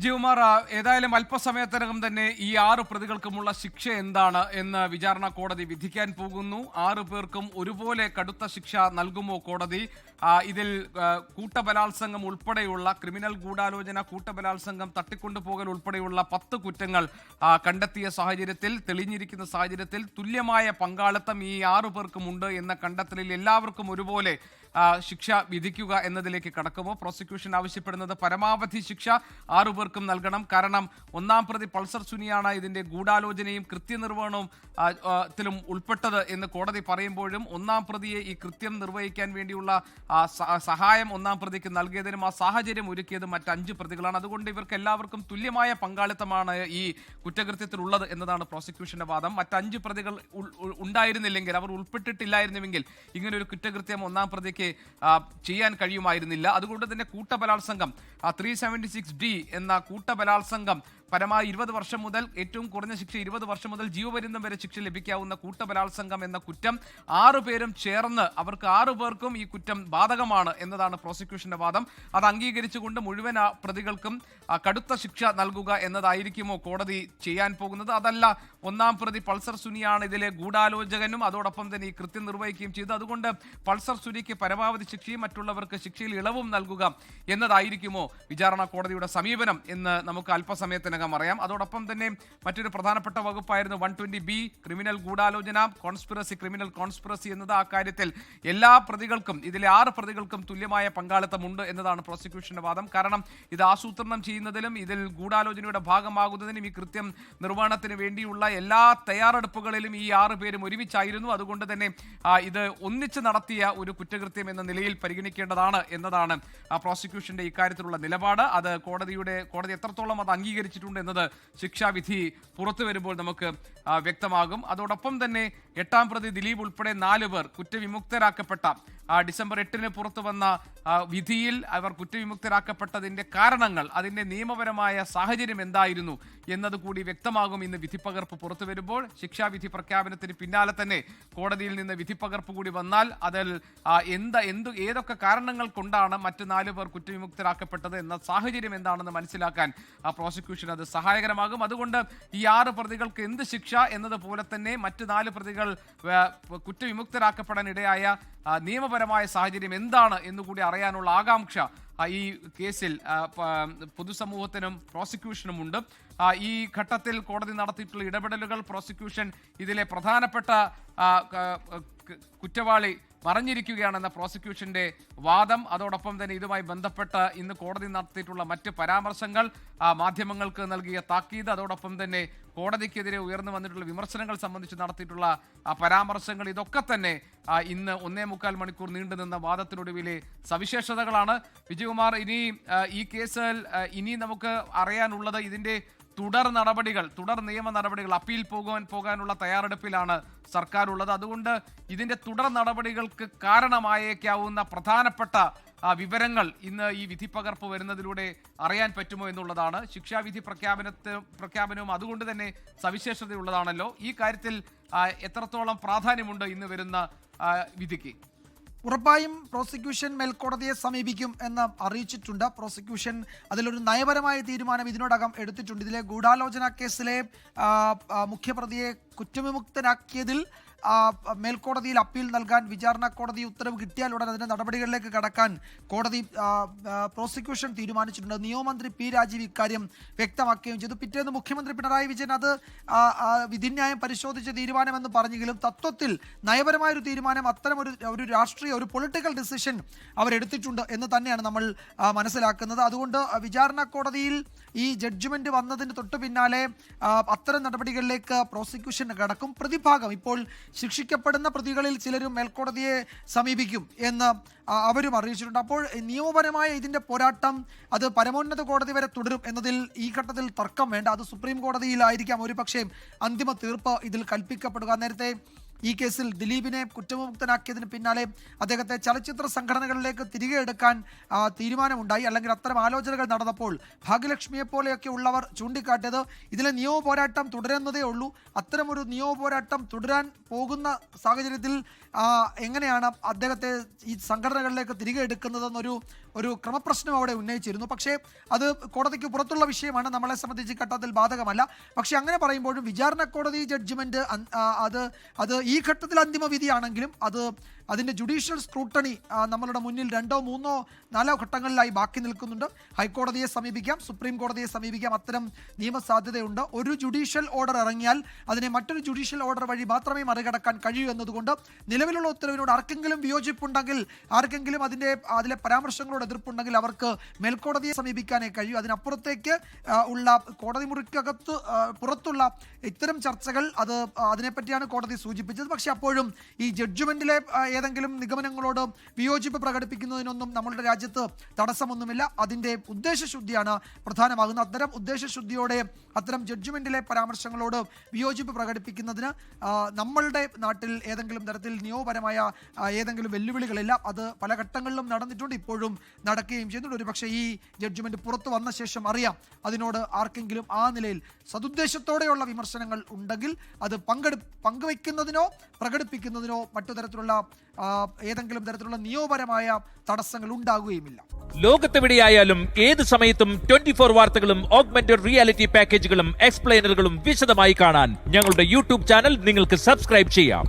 വിജയകുമാർ, ഏതായാലും അല്പസമയത്തിനകം തന്നെ ഈ 6 പ്രതികൾക്കുമുള്ള ശിക്ഷ എന്താണ് എന്ന് വിചാരണ കോടതി വിധിക്കാൻ പോകുന്നു. 6 പേർക്കും ഒരുപോലെ കടുത്ത ശിക്ഷ നൽകുമോ കോടതി? ഇതിൽ കൂട്ടബലാത്സംഗം ഉൾപ്പെടെയുള്ള ക്രിമിനൽ ഗൂഢാലോചന, കൂട്ടബലാത്സംഗം, തട്ടിക്കൊണ്ടുപോകൽ ഉൾപ്പെടെയുള്ള 10 കുറ്റങ്ങൾ കണ്ടെത്തിയ സാഹചര്യത്തിൽ, തെളിഞ്ഞിരിക്കുന്ന സാഹചര്യത്തിൽ തുല്യമായ പങ്കാളിത്തം ഈ 6 പേർക്കുമുണ്ട് എന്ന കണ്ടെത്തലിൽ എല്ലാവർക്കും ഒരുപോലെ ശിക്ഷ വിധിക്കുക എന്നതിലേക്ക് കടക്കുമോ? പ്രോസിക്യൂഷൻ ആവശ്യപ്പെടുന്നത് പരമാവധി ശിക്ഷ 6 പേർക്കും നൽകണം. കാരണം ഒന്നാം പ്രതി പൾസർ സുനിയാണ് ഇതിന്റെ ഗൂഢാലോചനയും കൃത്യനിർവഹണവും ത്തിലും ഉൾപ്പെട്ടത് എന്ന് കോടതി പറയുമ്പോഴും ഒന്നാം പ്രതിയെ ഈ കൃത്യം നിർവഹിക്കാൻ വേണ്ടിയുള്ള സഹായം ഒന്നാം പ്രതിക്ക് നൽകിയതിനും ആ സാഹചര്യം ഒരുക്കിയതും മറ്റ് 5 പ്രതികളാണ്. അതുകൊണ്ട് ഇവർക്ക് എല്ലാവർക്കും തുല്യമായ പങ്കാളിത്തമാണ് ഈ കുറ്റകൃത്യത്തിലുള്ളത് എന്നതാണ് പ്രോസിക്യൂഷന്റെ വാദം. മറ്റ് 5 പ്രതികൾ ഉണ്ടായിരുന്നില്ലെങ്കിൽ, അവർ ഉൾപ്പെട്ടിട്ടില്ലായിരുന്നുവെങ്കിൽ ഇങ്ങനൊരു കുറ്റകൃത്യം ഒന്നാം പ്രതിക്ക് ചെയ്യാൻ കഴിയുമായിരുന്നില്ല. അതുകൊണ്ട് തന്നെ കൂട്ടബലാത്സംഗം 376D എന്ന കൂട്ടബലാത്സംഗം പരമായി 20 വർഷം മുതൽ, ഏറ്റവും കുറഞ്ഞ ശിക്ഷ 20 വർഷം മുതൽ ജീവപര്യന്തം വരെ ശിക്ഷ ലഭിക്കാവുന്ന കൂട്ടബലാത്സംഗം എന്ന കുറ്റം 6 പേരും ചേർന്ന് അവർക്ക് 6 പേർക്കും ഈ കുറ്റം ബാധകമാണ് എന്നതാണ് പ്രോസിക്യൂഷന്റെ വാദം. അത് അംഗീകരിച്ചുകൊണ്ട് മുഴുവൻ പ്രതികൾക്കും കടുത്ത ശിക്ഷ നൽകുക എന്നതായിരിക്കുമോ കോടതി ചെയ്യാൻ പോകുന്നത്? അതല്ല, ഒന്നാം പ്രതി പൾസർ സുനിയാണ് ഇതിലെ ഗൂഢാലോചകനും അതോടൊപ്പം തന്നെ ഈ കൃത്യം നിർവഹിക്കുകയും ചെയ്തു, അതുകൊണ്ട് പൾസർ സുനിക്ക് പരമാവധി ശിക്ഷയും മറ്റുള്ളവർക്ക് ശിക്ഷയിൽ ഇളവും നൽകുക എന്നതായിരിക്കുമോ വിചാരണ കോടതിയുടെ സമീപനം എന്ന് നമുക്ക് അല്പസമയത്തിനകം അറിയാം. അതോടൊപ്പം തന്നെ മറ്റൊരു പ്രധാനപ്പെട്ട വകുപ്പായിരുന്നു 120B, ക്രിമിനൽ ഗൂഢാലോചന, കോൺസ്പിറസി, ക്രിമിനൽ കോൺസ്പിറസി എന്നത്. ആ കാര്യത്തിൽ എല്ലാ പ്രതികൾക്കും, ഇതിലെ 6 പ്രതികൾക്കും തുല്യമായ പങ്കാളിത്തമുണ്ട് എന്നതാണ് പ്രോസിക്യൂഷന്റെ വാദം. കാരണം ഇത് ആസൂത്രണം ചെയ്യുന്നതിലും ഇതിൽ ഗൂഢാലോചനയുടെ ഭാഗമാകുന്നതിനും ഈ കൃത്യം നിർവഹണത്തിന് വേണ്ടിയുള്ള എല്ലാ തയ്യാറെടുപ്പുകളിലും ഈ 6 പേരും ഒരുമിച്ചായിരുന്നു. അതുകൊണ്ട് തന്നെ ഇത് ഒന്നിച്ച് നടത്തിയ ഒരു കുറ്റകൃത്യം എന്ന നിലയിൽ പരിഗണിക്കേണ്ടതാണ് എന്നതാണ് പ്രോസിക്യൂഷന്റെ ഇക്കാര്യത്തിലുള്ള നിലപാട്. അത് കോടതി എത്രത്തോളം അത് അംഗീകരിച്ചിട്ടുണ്ട് എന്നത് ശിക്ഷാവിധി പുറത്തു വരുമ്പോൾ നമുക്ക് വ്യക്തമാകും. അതോടൊപ്പം തന്നെ 8ാം പ്രതി ദിലീപ് ഉൾപ്പെടെ 4 പേർ കുറ്റവിമുക്തരാക്കപ്പെട്ട ഡിസംബർ 8-ന് പുറത്തു വന്ന വിധിയിൽ അവർ കുറ്റവിമുക്തരാക്കപ്പെട്ടതിന്റെ കാരണങ്ങൾ, അതിന്റെ നിയമപരമായ സാഹചര്യം എന്തായിരുന്നു എന്നതുകൂടി വ്യക്തമാകും ഇന്ന് വിധിപ്പകർപ്പ് പുറത്തു വരുമ്പോൾ. ശിക്ഷാവിധി പ്രഖ്യാപനത്തിന് പിന്നാലെ തന്നെ കോടതിയിൽ നിന്ന് വിധിപ്പകർപ്പ് കൂടി വന്നാൽ അതിൽ ഏതൊക്കെ കാരണങ്ങൾ കൊണ്ടാണ് മറ്റ് 4 പേർ കുറ്റവിമുക്തരാക്കപ്പെട്ടത് എന്ന സാഹചര്യം എന്താണെന്ന് മനസ്സിലാക്കാൻ പ്രോസിക്യൂഷൻ അത് സഹായകരമാകും. അതുകൊണ്ട് ഈ 6 പ്രതികൾക്ക് എന്ത് ശിക്ഷ എന്നതുപോലെ തന്നെ മറ്റ് 4 പ്രതികൾ കുറ്റവിമുക്തരാക്കപ്പെടാൻ ഇടയായ നിയമപരമായ സാഹചര്യം എന്താണ് എന്നുകൂടി അറിയാനുള്ള ആകാംക്ഷ ഈ കേസിൽ പൊതുസമൂഹത്തിനും പ്രോസിക്യൂഷനുമുണ്ട്. ഈ ഘട്ടത്തിൽ കോടതി നടത്തിയിട്ടുള്ള ഇടപെടലുകൾ, പ്രോസിക്യൂഷൻ ഇതിലെ പ്രധാനപ്പെട്ട കുറ്റവാളി മറഞ്ഞിരിക്കുകയാണെന്ന പ്രോസിക്യൂഷന്റെ വാദം, അതോടൊപ്പം തന്നെ ഇതുമായി ബന്ധപ്പെട്ട് ഇന്ന് കോടതി നടത്തിയിട്ടുള്ള മറ്റ് പരാമർശങ്ങൾ, മാധ്യമങ്ങൾക്ക് നൽകിയ താക്കീത്, അതോടൊപ്പം തന്നെ കോടതിക്കെതിരെ ഉയർന്നു വന്നിട്ടുള്ള വിമർശനങ്ങൾ സംബന്ധിച്ച് നടത്തിയിട്ടുള്ള പരാമർശങ്ങൾ, ഇതൊക്കെ തന്നെ ഇന്ന് 1.25 മണിക്കൂർ നീണ്ടുനിന്ന വാദത്തിനൊടുവിലെ സവിശേഷതകളാണ്. വിജയകുമാർ, ഈ കേസിൽ ഇനി നമുക്ക് അറിയാനുള്ളത് ഇതിന്റെ തുടർ നിയമ നടപടികൾ, അപ്പീൽ പോകാനുള്ള തയ്യാറെടുപ്പിലാണ് സർക്കാർ ഉള്ളത്. അതുകൊണ്ട് ഇതിന്റെ തുടർ നടപടികൾക്ക് കാരണമായേക്കാവുന്ന പ്രധാനപ്പെട്ട വിവരങ്ങൾ ഇന്ന് ഈ വിധിപ്പകർപ്പ് വരുന്നതിലൂടെ അറിയാൻ പറ്റുമോ എന്നുള്ളതാണ്. ശിക്ഷാവിധി പ്രഖ്യാപനവും അതുകൊണ്ട് തന്നെ സവിശേഷതയുള്ളതാണല്ലോ. ഈ കാര്യത്തിൽ എത്രത്തോളം പ്രാധാന്യമുണ്ട് ഇന്ന് വരുന്ന വിധിക്ക്? ഉറപ്പായും പ്രോസിക്യൂഷൻ മേൽക്കോടതിയെ സമീപിക്കും എന്ന് അറിയിച്ചിട്ടുണ്ട്. പ്രോസിക്യൂഷൻ അതിലൊരു നയപരമായ തീരുമാനം ഇതിനോടകം എടുത്തിട്ടുണ്ട്. ഇതിലെ ഗൂഢാലോചന കേസിലെ മുഖ്യപ്രതിയെ കുറ്റവിമുക്തനാക്കിയതിൽ മേൽക്കോടതിയിൽ അപ്പീൽ നൽകാൻ വിചാരണ കോടതി ഉത്തരവ് കിട്ടിയാൽ ഉടൻ അതിന്റെ നടപടികളിലേക്ക് കടക്കാൻ കോടതി പ്രോസിക്യൂഷൻ തീരുമാനിച്ചിട്ടുണ്ട്. നിയമമന്ത്രി പി രാജീവ് ഇക്കാര്യം വ്യക്തമാക്കുകയും ചെയ്തു. പിറ്റേന്ന് മുഖ്യമന്ത്രി പിണറായി വിജയൻ അത് വിധിന്യായം പരിശോധിച്ച തീരുമാനമെന്ന് പറഞ്ഞെങ്കിലും തത്വത്തിൽ നയപരമായൊരു തീരുമാനം, അത്തരം ഒരു രാഷ്ട്രീയ, ഒരു പൊളിറ്റിക്കൽ ഡിസിഷൻ അവരെടുത്തിട്ടുണ്ട് എന്ന് തന്നെയാണ് നമ്മൾ മനസ്സിലാക്കുന്നത്. അതുകൊണ്ട് വിചാരണ കോടതിയിൽ ഈ ജഡ്ജ്മെന്റ് വന്നതിന് തൊട്ടു പിന്നാലെ അത്തരം നടപടികളിലേക്ക് പ്രോസിക്യൂഷൻ കടക്കും. പ്രതിഭാഗം ഇപ്പോൾ ശിക്ഷിക്കപ്പെടുന്ന പ്രതികളിൽ ചിലരും മേൽക്കോടതിയെ സമീപിക്കും എന്ന് അവരും അറിയിച്ചിട്ടുണ്ട്. അപ്പോൾ നിയമപരമായ ഇതിന്റെ പോരാട്ടം അത് പരമോന്നത കോടതി വരെ തുടരും എന്നതിൽ ഈ ഘട്ടത്തിൽ തർക്കം വേണ്ട. അത് സുപ്രീം കോടതിയിലായിരിക്കാം ഒരു പക്ഷേ അന്തിമ തീർപ്പ് ഇതിൽ കൽപ്പിക്കപ്പെടുക. നേരത്തെ ഈ കേസിൽ ദിലീപിനെ കുറ്റവിമുക്തനാക്കിയതിന് പിന്നാലെ അദ്ദേഹത്തെ ചലച്ചിത്ര സംഘടനകളിലേക്ക് തിരികെ എടുക്കാൻ തീരുമാനമുണ്ടായി, അല്ലെങ്കിൽ അത്തരം ആലോചനകൾ നടന്നപ്പോൾ ഭാഗ്യലക്ഷ്മിയെ പോലെയൊക്കെ ഉള്ളവർ ചൂണ്ടിക്കാട്ടിയത് ഇതിലെ നിയമ പോരാട്ടം തുടരുന്നതേ ഉള്ളൂ. അത്തരമൊരു നിയമ പോരാട്ടം തുടരാൻ പോകുന്ന സാഹചര്യത്തിൽ എങ്ങനെയാണ് അദ്ദേഹത്തെ ഈ സംഘടനകളിലേക്ക് തിരികെ എടുക്കുന്നതെന്നൊരു ഒരു ക്രമപ്രശ്നം അവിടെ ഉന്നയിച്ചിരുന്നു. പക്ഷേ അത് കോടതിക്ക് പുറത്തുള്ള വിഷയമാണ്, നമ്മളെ സംബന്ധിച്ച് ഘട്ടത്തിൽ ബാധകമല്ല. പക്ഷേ അങ്ങനെ പറയുമ്പോഴും വിചാരണ കോടതി ജഡ്ജ്മെന്റ് അത് ഈ ഘട്ടത്തിൽ അന്തിമ വിധിയാണെങ്കിലും അതിൻ്റെ ജുഡീഷ്യൽ സ്ക്രൂട്ടണി നമ്മളുടെ മുന്നിൽ 2, 3, 4 ഘട്ടങ്ങളിലായി ബാക്കി നിൽക്കുന്നുണ്ട്. ഹൈക്കോടതിയെ സമീപിക്കാം, സുപ്രീം കോടതിയെ സമീപിക്കാം, അത്തരം നിയമസാധ്യതയുണ്ട്. ഒരു ജുഡീഷ്യൽ ഓർഡർ ഇറങ്ങിയാൽ അതിനെ മറ്റൊരു ജുഡീഷ്യൽ ഓർഡർ വഴി മാത്രമേ മറികടക്കാൻ കഴിയൂ എന്നതുകൊണ്ട് നിലവിലുള്ള ഉത്തരവിനോട് ആർക്കെങ്കിലും വിയോജിപ്പുണ്ടെങ്കിൽ, ആർക്കെങ്കിലും അതിലെ പരാമർശങ്ങളോട് എതിർപ്പുണ്ടെങ്കിൽ അവർക്ക് മേൽക്കോടതിയെ സമീപിക്കാനേ കഴിയൂ. അതിനപ്പുറത്തേക്ക് ഉള്ള കോടതി മുറിക്കകത്ത് പുറത്തുള്ള ഇത്തരം ചർച്ചകൾ അതിനെപ്പറ്റിയാണ് കോടതി സൂചിപ്പിച്ചത്. പക്ഷെ അപ്പോഴും ഈ ജഡ്ജ്മെന്റിലെ ഏതെങ്കിലും നിഗമനങ്ങളോട് വിയോജിപ്പ് പ്രകടിപ്പിക്കുന്നതിനൊന്നും നമ്മളുടെ രാജ്യത്ത് തടസ്സമൊന്നുമില്ല. അതിൻ്റെ ഉദ്ദേശശുദ്ധിയാണ് പ്രധാനമാകുന്നത്. അത്തരം ഉദ്ദേശശുദ്ധിയോടെ അത്തരം ജഡ്ജ്മെന്റിലെ പരാമർശങ്ങളോട് വിയോജിപ്പ് പ്രകടിപ്പിക്കുന്നതിന് നമ്മളുടെ നാട്ടിൽ ഏതെങ്കിലും തരത്തിൽ നിയമപരമായ ഏതെങ്കിലും വെല്ലുവിളികളില്ല. അത് പല ഘട്ടങ്ങളിലും നടന്നിട്ടുണ്ട്, ഇപ്പോഴും നടക്കുകയും ചെയ്യുന്നുണ്ട്. ഒരുപക്ഷെ ഈ ജഡ്ജ്മെന്റ് പുറത്തു വന്ന ശേഷം അറിയാം അതിനോട് ആർക്കെങ്കിലും ആ നിലയിൽ സതുദ്ദേശത്തോടെയുള്ള വിമർശനങ്ങൾ ഉണ്ടെങ്കിൽ അത് പങ്കുവയ്ക്കുന്നതിനോ പ്രകടിപ്പിക്കുന്നതിനോ മറ്റു തരത്തിലുള്ള ഏതെങ്കിലും തരത്തിലുള്ള നിയമപരമായ തടസ്സങ്ങൾ ഉണ്ടാകുകയുമില്ല. ലോകത്തെവിടെയായാലും ഏത് സമയത്തും 24 വാർത്തകളും ഓഗ്മെന്റഡ് റിയാലിറ്റി പാക്കേജുകളും എക്സ്പ്ലെയിനറുകളും വിശദമായി കാണാൻ ഞങ്ങളുടെ യൂട്യൂബ് ചാനൽ നിങ്ങൾക്ക് സബ്സ്ക്രൈബ് ചെയ്യാം.